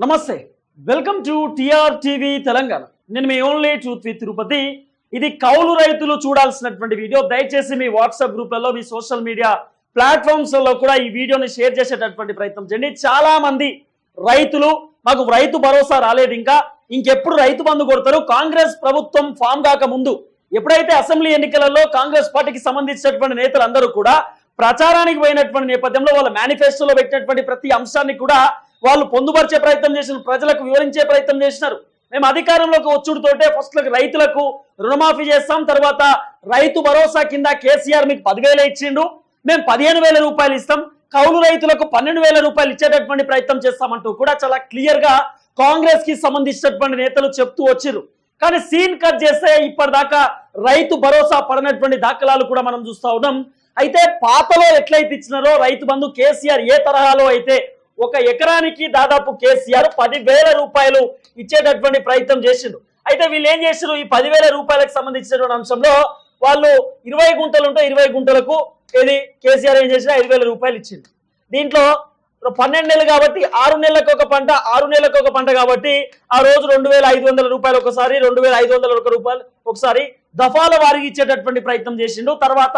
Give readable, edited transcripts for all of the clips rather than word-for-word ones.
నమస్తే, welcome to TR TV Telangana. నేను మీ ఓన్లీ ట్రూత్ విత్ తిరుపతి. ఇది కౌలు రైతులు చూడాల్సినటువంటి వీడియో. దయచేసి మీ వాట్సాప్ గ్రూప్లలో, మీ సోషల్ మీడియా ప్లాట్ఫామ్స్లలో కూడా ఈ వీడియోని షేర్ చేసేటటువంటి ప్రయత్నం చేయండి. చాలా మంది రైతులు మాకు రైతు భరోసా రాలేదు, ఇంకెప్పుడు రైతు బంధు కొడతారు, కాంగ్రెస్ ప్రభుత్వం ఫామ్ కాక ముందు ఎప్పుడైతే అసెంబ్లీ ఎన్నికలలో కాంగ్రెస్ పార్టీకి సంబంధించినటువంటి నేతలందరూ కూడా ప్రచారానికి పోయినటువంటి నేపథ్యంలో వాళ్ళ మేనిఫెస్టోలో పెట్టినటువంటి ప్రతి అంశాన్ని కూడా వాళ్ళు పొందుపరిచే ప్రయత్నం చేసినారు, ప్రజలకు వివరించే ప్రయత్నం చేసినారు. మేము అధికారంలోకి వచ్చుడుతోటే ఫస్ట్ రైతులకు రుణమాఫీ చేస్తాం, తర్వాత రైతు భరోసా కింద కేసీఆర్ మీకు 10,000 ఇచ్చిండు, మేము 15,000 రూపాయలు ఇస్తాం, కౌలు రైతులకు 12,000 రూపాయలు ఇచ్చేటటువంటి ప్రయత్నం చేస్తామంటూ కూడా చాలా క్లియర్ గా కాంగ్రెస్ కి సంబంధించినటువంటి నేతలు చెప్తూ వచ్చారు. కానీ సీన్ కట్ చేస్తే ఇప్పటిదాకా రైతు భరోసా పడినటువంటి దాఖలాలు కూడా మనం చూస్తా ఉన్నాం. అయితే పాతలో ఎట్లయితే ఇచ్చినారో రైతు బంధు కేసీఆర్ ఏ తరహాలో అయితే ఒక ఎకరానికి దాదాపు కేసీఆర్ 10,000 రూపాయలు ఇచ్చేటటువంటి ప్రయత్నం చేసిండు. అయితే వీళ్ళు ఏం చేశారు, ఈ 10,000 రూపాయలకు సంబంధించినటువంటి అంశంలో వాళ్ళు 20 గుంటలు ఉంటే 20 గుంటలకు ఏది కేసీఆర్ ఏం చేసినా 5,000 రూపాయలు ఇచ్చింది. దీంట్లో 12 నెలలు కాబట్టి 6 నెలలకు ఒక పంట, 6 నెలలకు ఒక పంట కాబట్టి ఆ రోజు 2,500 రూపాయలు ఒకసారి, 2,500 రూపాయలు ఒకసారి దఫాల వారికి ఇచ్చేటటువంటి ప్రయత్నం చేసిండు. తర్వాత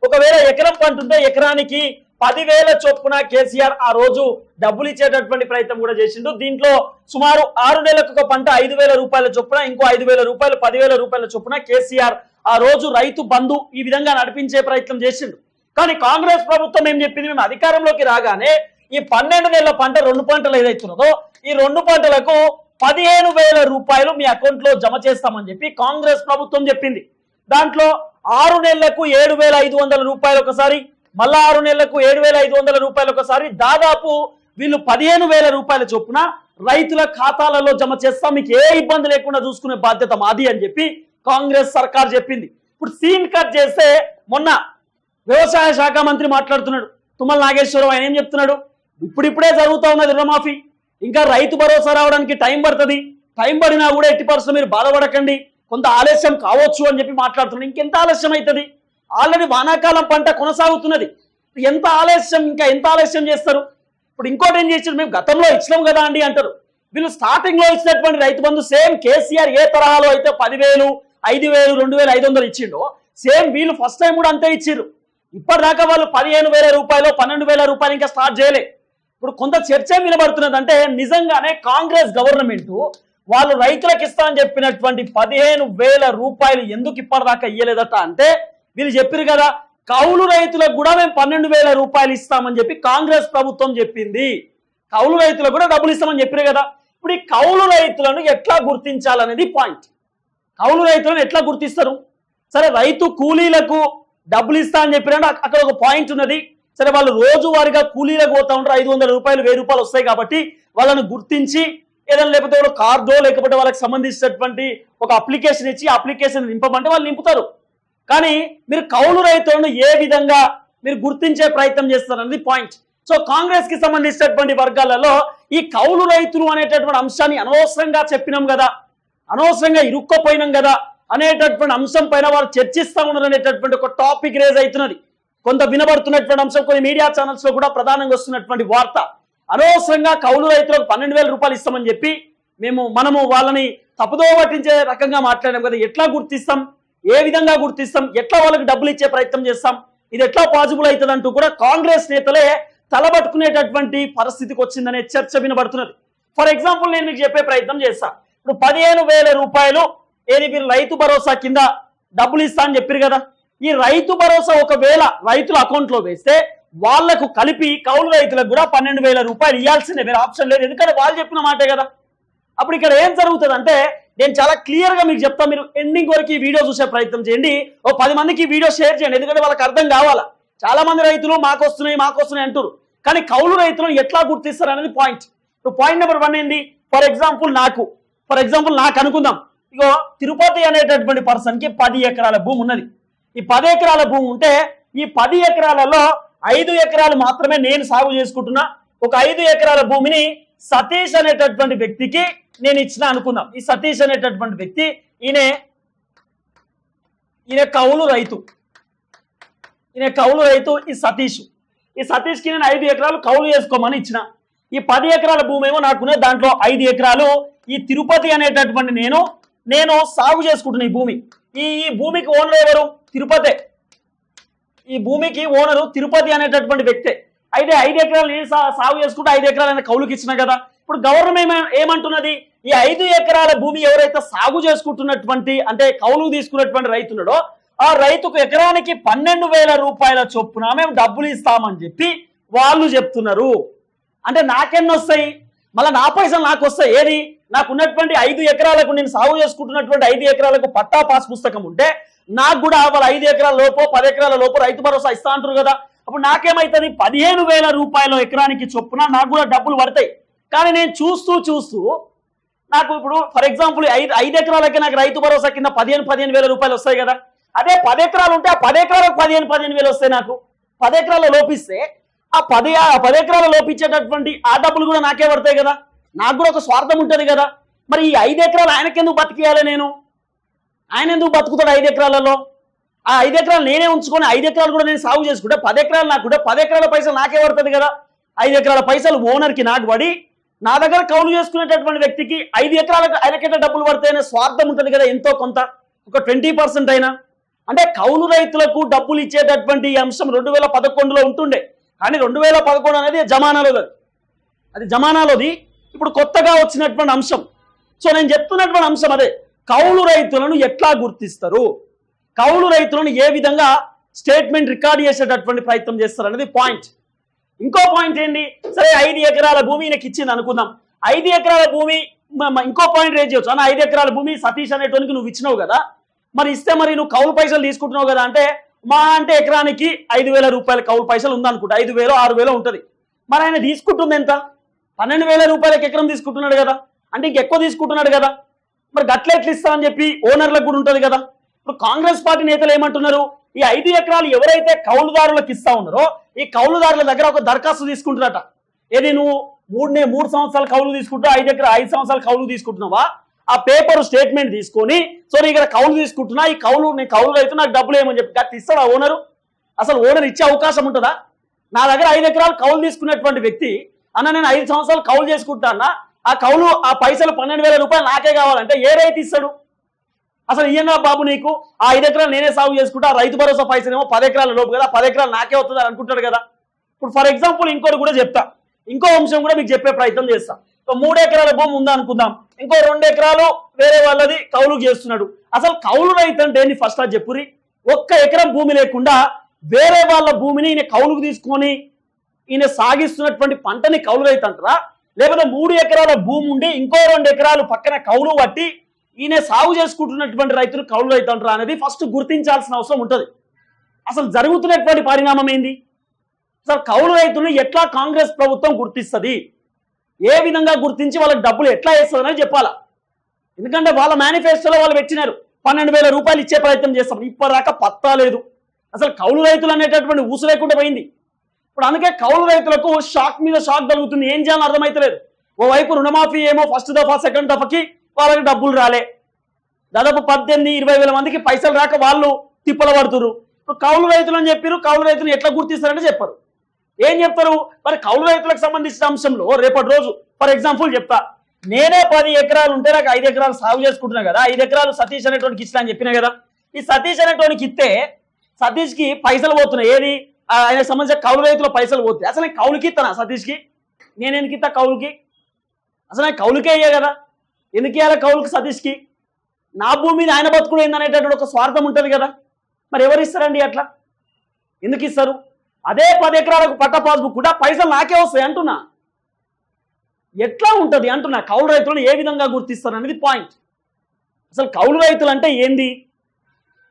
ఒకవేళ ఎకరం పంట ఉంటే ఎకరానికి 10,000 చొప్పున కేసీఆర్ ఆ రోజు డబ్బులు ఇచ్చేటటువంటి ప్రయత్నం కూడా చేసిండు. దీంట్లో సుమారు 6 నెలలకు ఒక పంట 5,000 రూపాయల చొప్పున, ఇంకో 5,000 రూపాయలు 10,000 రూపాయల చొప్పున కేసీఆర్ ఆ రోజు రైతు బంధు ఈ విధంగా నడిపించే ప్రయత్నం చేసిండు. కానీ కాంగ్రెస్ ప్రభుత్వం ఏం చెప్పింది, మేము అధికారంలోకి రాగానే ఈ 12 నెలల పంట 2 పంటలు ఏదైతున్నదో ఈ 2 పంటలకు 15,000 రూపాయలు మీ అకౌంట్ లో జమ చేస్తామని చెప్పి కాంగ్రెస్ ప్రభుత్వం చెప్పింది. దాంట్లో 6 నెలలకు 7,500 రూపాయలు ఒకసారి, మళ్ళా 6 నెలలకు 7,500 రూపాయలు ఒకసారి, దాదాపు వీళ్ళు 15,000 రూపాయల చొప్పున రైతుల ఖాతాలలో జమ చేస్తాం, మీకు ఏ ఇబ్బంది లేకుండా చూసుకునే బాధ్యత మాది అని చెప్పి కాంగ్రెస్ సర్కార్ చెప్పింది. ఇప్పుడు సీన్ కట్ చేస్తే మొన్న వ్యవసాయ శాఖ మంత్రి మాట్లాడుతున్నాడు తుమ్మల నాగేశ్వరరావు. ఆయన ఏం చెప్తున్నాడు, ఇప్పుడిప్పుడే జరుగుతూ ఉన్నది రుణమాఫీ, ఇంకా రైతు భరోసా రావడానికి టైం పడుతుంది, టైం పడినా కూడా 80% మీరు బాధపడకండి, కొంత ఆలస్యం కావచ్చు అని చెప్పి మాట్లాడుతున్నాడు. ఇంకెంత ఆలస్యం అవుతుంది, ఆల్రెడీ వానాకాలం పంట కొనసాగుతున్నది, ఎంత ఆలస్యం, ఇంకా ఎంత ఆలస్యం చేస్తారు. ఇప్పుడు ఇంకోటి ఏం చేశారు, మేము గతంలో ఇచ్చినాం కదా అండి అంటారు. వీళ్ళు స్టార్టింగ్ లో ఇచ్చినటువంటి రైతు బంధు సేమ్ కేసీఆర్ ఏ తరహాలో అయితే 10,000, 5,000, 2,500 ఇచ్చిండో సేమ్ వీళ్ళు ఫస్ట్ టైం కూడా అంతే ఇచ్చిర్రు. ఇప్పటిదాకా వాళ్ళు 15,000 రూపాయలు 12,000 రూపాయలు ఇంకా స్టార్ట్ చేయలే. ఇప్పుడు కొంత చర్చ వినబడుతున్నది, అంటే నిజంగానే కాంగ్రెస్ గవర్నమెంట్ వాళ్ళు రైతులకు ఇస్తా అని చెప్పినటువంటి 15,000 రూపాయలు ఎందుకు ఇప్పటిదాకా ఇయ్యలేదట అంటే, వీళ్ళు చెప్పారు కదా కౌలు రైతులకు కూడా మేము 12,000 రూపాయలు ఇస్తామని చెప్పి కాంగ్రెస్ ప్రభుత్వం చెప్పింది, కౌలు రైతులకు కూడా డబ్బులు ఇస్తామని చెప్పారు కదా. ఇప్పుడు ఈ కౌలు రైతులను ఎట్లా గుర్తించాలనేది పాయింట్. కౌలు రైతులను ఎట్లా గుర్తిస్తారు? సరే, రైతు కూలీలకు డబ్బులు ఇస్తా అని చెప్పినా అక్కడ ఒక పాయింట్ ఉన్నది. సరే, వాళ్ళు రోజువారీగా కూలీలకు పోతా ఉంటారు, 500 రూపాయలు 1,000 రూపాయలు వస్తాయి కాబట్టి వాళ్ళను గుర్తించి ఏదైనా లేకపోతే ఒక కార్డో లేకపోతే వాళ్ళకి సంబంధించినటువంటి ఒక అప్లికేషన్ ఇచ్చి అప్లికేషన్ నింపమంటే వాళ్ళు నింపుతారు. కానీ మీరు కౌలు రైతులను ఏ విధంగా మీరు గుర్తించే ప్రయత్నం చేస్తారనేది పాయింట్. సో కాంగ్రెస్ కి సంబంధించినటువంటి వర్గాలలో ఈ కౌలు రైతులు అనేటటువంటి అంశాన్ని అనవసరంగా చెప్పినాం కదా, అనవసరంగా ఇరుక్కపోయినాం కదా అనేటటువంటి అంశం పైన వాళ్ళు చర్చిస్తా ఉన్నారు అనేటటువంటి ఒక టాపిక్ రేజ్ అవుతున్నది. కొంత వినబడుతున్నటువంటి అంశం కొన్ని మీడియా ఛానల్స్ లో కూడా ప్రధానంగా వస్తున్నటువంటి వార్త, అనవసరంగా కౌలు రైతులకు 12,000 రూపాయలు ఇస్తామని చెప్పి మనము వాళ్ళని తప్పుదో పట్టించే రకంగా మాట్లాడాం కదా. ఎట్లా గుర్తిస్తాం, ఏ విధంగా గుర్తిస్తాం, ఎట్లా వాళ్ళకి డబ్బులు ఇచ్చే ప్రయత్నం చేస్తాం, ఇది ఎట్లా పాసిబుల్ అవుతుంది అంటూ కూడా కాంగ్రెస్ నేతలే తలబట్టుకునేటటువంటి పరిస్థితికి వచ్చిందనే చర్చ వినబడుతున్నది. ఫర్ ఎగ్జాంపుల్ నేను మీకు చెప్పే ప్రయత్నం చేస్తా. ఇప్పుడు 15,000 రూపాయలు ఏది మీరు రైతు భరోసా కింద డబ్బులు ఇస్తా అని చెప్పారు కదా. ఈ రైతు భరోసా ఒకవేళ రైతుల అకౌంట్ లో వేస్తే వాళ్లకు కలిపి కౌలు రైతులకు కూడా 12,000 రూపాయలు ఇవ్వాల్సిందే, వేరే ఆప్షన్ లేదు, ఎందుకంటే వాళ్ళు చెప్పిన మాటే కదా. అప్పుడు ఇక్కడ ఏం జరుగుతుంది అంటే, నేను చాలా క్లియర్ గా మీకు చెప్తా, మీరు ఎండింగ్ వరకు ఈ వీడియో చూసే ప్రయత్నం చేయండి, ఓ 10 మందికి ఈ వీడియో షేర్ చేయండి, ఎందుకంటే వాళ్ళకి అర్థం కావాలా. చాలా మంది రైతులు మాకొస్తున్నాయి అంటారు, కానీ కౌలు రైతులను ఎట్లా గుర్తిస్తారు అనేది పాయింట్. ఇప్పుడు పాయింట్ నెంబర్ 1 ఏంది, ఫర్ ఎగ్జాంపుల్ నాకు అనుకుందాం, ఇగో తిరుపతి అనేటటువంటి పర్సన్ కి 10 ఎకరాల భూమి ఉన్నది. ఈ 10 ఎకరాల భూమి ఉంటే ఈ 10 ఎకరాలలో 5 ఎకరాలు మాత్రమే నేను సాగు చేసుకుంటున్నా. ఒక 5 ఎకరాల భూమిని సతీష్ అనేటటువంటి వ్యక్తికి నేను ఇచ్చిన అనుకుందాం. ఈ సతీష్ అనేటటువంటి వ్యక్తి ఈయన కౌలు రైతు, ఈ సతీష్కి నేను 5 ఎకరాలు కౌలు చేసుకోమని ఇచ్చిన. ఈ 10 ఎకరాల భూమి ఏమో నాకున్నది, దాంట్లో 5 ఎకరాలు ఈ తిరుపతి అనేటటువంటి నేను సాగు చేసుకుంటున్నా. ఈ భూమి ఈ భూమికి ఓనర్ ఎవరు? తిరుపతే. ఈ భూమికి ఓనరు తిరుపతి అనేటటువంటి వ్యక్తే. అయితే 5 ఎకరాలు నేను సాగు చేసుకుంటే 5 ఎకరాలు కౌలుకి ఇచ్చిన కదా. ఇప్పుడు గవర్నమెంట్ ఏమంటున్నది, ఈ 5 ఎకరాల భూమి ఎవరైతే సాగు చేసుకుంటున్నటువంటి అంటే కౌలుకు తీసుకున్నటువంటి రైతున్నాడో ఆ రైతుకు ఎకరానికి 12,000 రూపాయల చొప్పున మేము డబ్బులు ఇస్తామని చెప్పి వాళ్ళు చెప్తున్నారు. అంటే నాకెన్ని వస్తాయి? మళ్ళీ నా పైసలు నాకు వస్తాయి. ఏది? నాకు ఉన్నటువంటి 5 ఎకరాలకు నేను సాగు చేసుకుంటున్నటువంటి 5 ఎకరాలకు పట్టా పాస్ పుస్తకం ఉంటే నాకు కూడా వాళ్ళ 5 ఎకరాల లోపు 10 ఎకరాల లోపు రైతు భరోసా ఇస్తా అంటారు కదా. అప్పుడు నాకేమైతుంది? 15,000 రూపాయల ఎకరానికి చొప్పున నాకు కూడా డబ్బులు పడతాయి. కానీ నేను చూస్తూ నాకు ఇప్పుడు ఫర్ ఎగ్జాంపుల్ 5 ఎకరాలకే నాకు రైతు భరోసా కింద 15,000 రూపాయలు వస్తాయి కదా. అదే 10 ఎకరాలు ఉంటే ఆ 10 ఎకరాలకు 15,000 వస్తాయి. నాకు 10 ఎకరాలు లోపిస్తే ఆ 10 ఎకరాలు లోపించేటటువంటి ఆ డబ్బులు కూడా నాకే పడతాయి కదా. నాకు కూడా ఒక స్వార్థం ఉంటుంది కదా. మరి ఈ 5 ఎకరాలు ఆయనకెందుకు బతికేయాలి? ఆయన ఎందుకు బతుకుతాడు 5 ఎకరాలలో? ఆ 5 ఎకరాలు నేనే ఉంచుకొని 5 ఎకరాలు కూడా నేను సాగు చేసుకుంటే 10 ఎకరాలు నాకు కూడా 10 ఎకరాల పైసలు నాకే పడుతుంది కదా. 5 ఎకరాల పైసలు ఓనర్కి నాకు పడి నా దగ్గర కౌలు చేసుకునేటటువంటి వ్యక్తికి 5 ఎకరాలకు ఆయనకెట్లా డబ్బులు పడతాయనే స్వార్థం ఉంటుంది కదా. ఎంతో కొంత ఒక 20% అయినా. అంటే కౌలు రైతులకు డబ్బులు ఇచ్చేటటువంటి ఈ అంశం 2011లో ఉంటుండే. కానీ 2011 అనేది జమానాలోది ఇప్పుడు కొత్తగా వచ్చినటువంటి అంశం. సో నేను చెప్తున్నటువంటి అంశం అదే, కౌలు రైతులను ఎట్లా గుర్తిస్తారు, కౌలు రైతులను ఏ విధంగా స్టేట్మెంట్ రికార్డ్ చేసేటటువంటి ప్రయత్నం చేస్తారు అనేది పాయింట్. ఇంకో పాయింట్ ఏంటి? సరే 5 ఎకరాల భూమి నాకు ఇచ్చింది అనుకుందాం. 5 ఎకరాల భూమి ఇంకో పాయింట్ రేజ్ చేయొచ్చు. అన్న 5 ఎకరాల భూమి సతీష్ అనేటోనికి నువ్వు ఇచ్చినావు కదా, మరి ఇస్తే మరి నువ్వు కౌలు పైసలు తీసుకుంటున్నావు కదా. అంటే మా అంటే ఎకరానికి 5,000 రూపాయల కౌలు పైసలు ఉందనుకుంటా. 5,000 6,000 ఉంటుంది. మరి ఆయన తీసుకుంటుంది ఎంత? 12,000 రూపాయలకి ఎకరం తీసుకుంటున్నాడు కదా. అంటే ఇంకెక్కువ తీసుకుంటున్నాడు కదా. మరి గట్ల ఎట్లా ఇస్తా అని చెప్పి ఓనర్లకు కూడా ఉంటుంది కదా. ఇప్పుడు కాంగ్రెస్ పార్టీ నేతలు ఏమంటున్నారు, ఈ 5 ఎకరాలు ఎవరైతే కౌలుదారులకు ఇస్తా ఉన్నారో ఈ కౌలుదారుల దగ్గర ఒక దరఖాస్తు తీసుకుంటారట. ఏది? నువ్వు 3 సంవత్సరాలు కౌలు తీసుకుంటా, 5 సంవత్సరాలు కౌలు తీసుకుంటున్నావా? ఆ పేపర్ స్టేట్మెంట్ తీసుకొని సో నీ ఇక్కడ కౌలు తీసుకుంటున్నా, ఈ నేను కౌలు రైతు నాకు డబ్బులు ఏమని చెప్పి గట్టి ఇస్తాడా ఓనరు? అసలు ఓనర్ ఇచ్చే అవకాశం ఉంటుందా? నా దగ్గర 5 ఎకరాలు కౌలు తీసుకున్నటువంటి వ్యక్తి అన్న నేను 5 సంవత్సరాలు కౌలు చేసుకుంటా అన్న, ఆ పైసలు 12,000 రూపాయలు నాకే కావాలంటే ఏ రైతు ఇస్తాడు? అసలు ఇయ్యనా బాబు నీకు ఆ 5 ఎకరాలు నేనే సాగు చేసుకుంటా, రైతు భరోసా పైసలు ఏమో 10 ఎకరాల లోపు కదా, 10 ఎకరాలు నాకే అవుతుంది అని అనుకుంటాడు కదా. ఇప్పుడు ఫర్ ఎగ్జాంపుల్ ఇంకోటి కూడా చెప్తా, ఇంకో అంశం కూడా మీకు చెప్పే ప్రయత్నం చేస్తా. 3 ఎకరాల భూమి ఉందా అనుకుందాం, ఇంకో 2 ఎకరాలు వేరే వాళ్ళది కౌలు చేస్తున్నాడు. అసలు కౌలు రైతు అంటే ఏంటి ఫస్ట్ అది చెప్పురి. 1 ఎకరం భూమి లేకుండా వేరే వాళ్ళ భూమిని ఈయన కౌలుకు తీసుకొని ఈయన సాగిస్తున్నటువంటి పంటని కౌలు రైతు అంటారా? లేకపోతే 3 ఎకరాల భూమి ఉండి ఇంకో 2 ఎకరాలు పక్కన కౌలు పట్టి ఈయన సాగు చేసుకుంటున్నటువంటి రైతులు కౌలు రైతు అంటారా అనేది ఫస్ట్ గుర్తించాల్సిన అవసరం ఉంటుంది. అసలు జరుగుతున్నటువంటి పరిణామం ఏంది? అసలు కౌలు రైతులను ఎట్లా కాంగ్రెస్ ప్రభుత్వం గుర్తిస్తుంది, ఏ విధంగా గుర్తించి వాళ్ళకి డబ్బులు ఎట్లా వేస్తుంది అనేది చెప్పాలా. ఎందుకంటే వాళ్ళ మేనిఫెస్టోలో వాళ్ళు పెట్టినారు 12,000 రూపాయలు ఇచ్చే ప్రయత్నం చేస్తాం. ఇప్పటిదాకా పత్తా లేదు. అసలు కౌలు రైతులు అనేటటువంటి ఊసు లేకుండా పోయింది. ఇప్పుడు అందుకే కౌలు రైతులకు షాక్ మీద షాక్ కలుగుతుంది. ఏం చేయాలని అర్థమైతలేదు. ఓవైపు రుణమాఫీ ఏమో ఫస్ట్ దఫా సెకండ్ దఫాకి వాళ్ళకి డబ్బులు రాలే, దాదాపు 18-20 వేల మందికి పైసలు రాక వాళ్ళు తిప్పలు పడుతున్నారు. ఇప్పుడు కౌలు రైతులు అని చెప్పారు. కౌలు రైతులు ఎట్లా గుర్తిస్తారంటే చెప్పారు. ఏం చెప్తారు? మరి కౌలు రైతులకు సంబంధించిన అంశంలో రేపటి రోజు ఫర్ ఎగ్జాంపుల్ చెప్తా, నేనే 10 ఎకరాలు ఉంటే నాకు 5 ఎకరాలు సాగు చేసుకుంటున్నా కదా, 5 ఎకరాలు సతీష్ అనేటోనికి ఇస్తా అని చెప్పినా కదా. ఈ సతీష్ అనేటోనికి ఇస్తే సతీష్కి పైసలు పోతున్నాయి. ఏది? ఆయనకు సంబంధించిన కౌలు రైతుల పైసలు పోతాయి. అసలు నేను కౌలుకి ఇస్తానా సతీష్కి? నేను ఎందుకు ఇస్తా కౌలుకి? అసలు నేను కౌలుకే అయ్యా కదా, ఎందుకు ఇవ్వాలి కౌలుకి సతీష్కి? నా భూమి మీద ఆయన బతుకుడు ఏందనేటటువంటి ఒక స్వార్థం ఉంటుంది కదా. మరి ఎవరు ఇస్తారండి అట్లా? ఎందుకు ఇస్తారు? అదే 10 ఎకరాలకు పట్ట పాస్బుక్ కూడా పైసలు నాకే వస్తాయి అంటున్నా. ఎట్లా ఉంటుంది అంటున్నా. కౌలు రైతులను ఏ విధంగా గుర్తిస్తారు అనేది పాయింట్. అసలు కౌలు రైతులు అంటే ఏంది?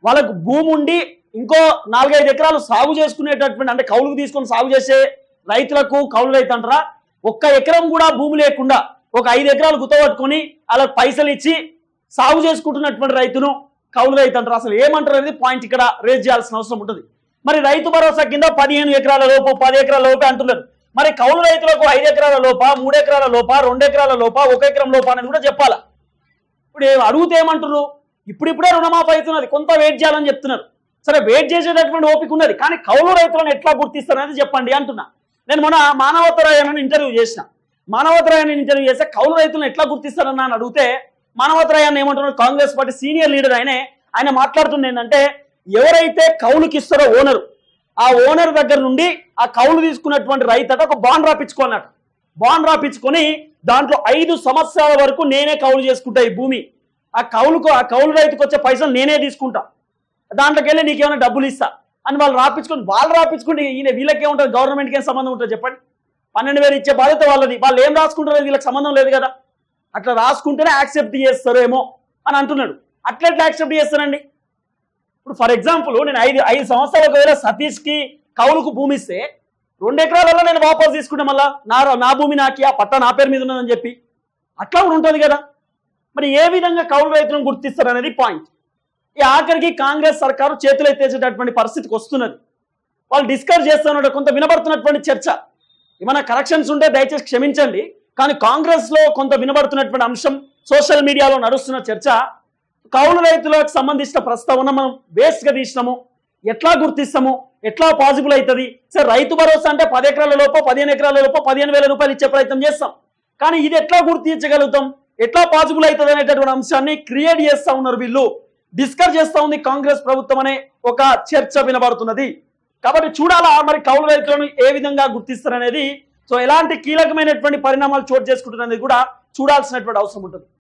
వాళ్ళకు భూమి ఉండి ఇంకో 4-5 ఎకరాలు సాగు చేసుకునేటటువంటి అంటే కౌలుకు తీసుకొని సాగు చేసే రైతులకు కౌలు రైతు అంటారా? 1 ఎకరం కూడా భూమి లేకుండా ఒక 5 ఎకరాలు గుత్తపట్టుకొని అలా పైసలు ఇచ్చి సాగు చేసుకుంటున్నటువంటి రైతును కౌలు రైతు అంటారు. అసలు ఏమంటారు అనేది పాయింట్ ఇక్కడ రేజ్ చేయాల్సిన అవసరం ఉంటుంది. మరి రైతు భరోసా కింద 15 ఎకరాల లోపు 10 ఎకరాల లోపు అంటున్నారు. మరి కౌలు రైతులకు 5 ఎకరాల లోపా, 3 ఎకరాల లోపా, 2 ఎకరాల లోపా, 1 ఎకరం లోపా అనేది కూడా చెప్పాలా. ఇప్పుడు అడిగితే ఏమంటున్నారు? ఇప్పుడిప్పుడే రుణమాఫీ అవుతున్నది, కొంత వెయిట్ చేయాలని చెప్తున్నారు. సరే వెయిట్ చేసేటటువంటి ఓపిక ఉన్నది, కానీ కౌలు రైతులను ఎట్లా గుర్తిస్తారు అనేది చెప్పండి అంటున్నా. నేను మొన్న మానవతరాయనని ఇంటర్వ్యూ చేసిన. మానవతరాయాన్ని ఇంటర్వ్యూ చేస్తే కౌలు రైతులను ఎట్లా గుర్తిస్తారన్నా అని అడిగితే మానవతరాయాన్ని ఏమంటున్నారు కాంగ్రెస్ పార్టీ సీనియర్ లీడర్ ఆయన మాట్లాడుతుంది ఏంటంటే ఎవరైతే కౌలుకి ఇస్తారో ఓనరు ఆ ఓనర్ దగ్గర నుండి ఆ కౌలు తీసుకున్నటువంటి రైతు అట ఒక బాండ్ రాపించుకున్నాడు. బాండ్ రాపించుకొని దాంట్లో 5 సంవత్సరాల వరకు నేనే కౌలు చేసుకుంటా ఈ భూమి, ఆ కౌలు రైతుకు వచ్చే పైసలు నేనే తీసుకుంటా, దాంట్లోకి వెళ్ళి నీకేమైనా డబ్బులు ఇస్తా అని వాళ్ళు రాపించుకుంటే వీళ్ళకేముంటుంది, గవర్నమెంట్కి ఏం సంబంధం ఉంటుంది చెప్పండి? 12,000 ఇచ్చే బాధ్యత వాళ్ళది, వాళ్ళు ఏం రాసుకుంటారో వీళ్ళకి సంబంధం లేదు కదా. అట్లా రాసుకుంటేనే యాక్సెప్ట్ చేస్తారేమో అని అంటున్నాడు. అట్లా యాక్సెప్ట్ చేస్తానండి? ఇప్పుడు ఫర్ ఎగ్జాంపుల్ నేను 5 సంవత్సరాలకు వేరే సతీష్కి కౌలుకు భూమి ఇస్తే 2 ఎకరాలలో నేను వాపసు తీసుకుంటే మళ్ళా నా భూమి నాకి ఆ పట్టా నా పేరు మీద ఉన్నదని చెప్పి అట్లా కూడా ఉంటుంది కదా. మరి ఏ విధంగా కౌలు రైతులను గుర్తిస్తారు అనేది పాయింట్. ఈ ఆఖరికి కాంగ్రెస్ సర్కారు చేతులు ఎత్తేసేటటువంటి పరిస్థితికి వస్తున్నది. వాళ్ళు డిస్కస్ చేస్తున్న కొంత వినబడుతున్నటువంటి చర్చ, ఏమైనా కరెక్షన్స్ ఉంటే దయచేసి క్షమించండి, కానీ కాంగ్రెస్లో కొంత వినబడుతున్నటువంటి అంశం, సోషల్ మీడియాలో నడుస్తున్న చర్చ, కౌలు రైతులకు సంబంధించిన ప్రస్తావన మనం బేస్గా తీసినాము, ఎట్లా గుర్తిస్తాము, ఎట్లా పాసిబుల్ అవుతుంది? సరే రైతు భరోసా అంటే 10 ఎకరాల లోపో 15 ఎకరాల లోపో 15,000 రూపాయలు ఇచ్చే ప్రయత్నం చేస్తాం, కానీ ఇది ఎట్లా గుర్తించగలుగుతాం, ఎట్లా పాసిబుల్ అవుతుంది అనేటటువంటి అంశాన్ని క్రియేట్ చేస్తూ ఉన్నారు వీళ్ళు, డిస్కస్ చేస్తూ ఉంది కాంగ్రెస్ ప్రభుత్వం అనే ఒక చర్చ వినబడుతున్నది. కాబట్టి చూడాలా మరి కౌలు రైతులను ఏ విధంగా గుర్తిస్తారు అనేది. సో ఎలాంటి కీలకమైనటువంటి పరిణామాలు చోటు చేసుకుంటున్నది కూడా చూడాల్సినటువంటి అవసరం ఉంటుంది.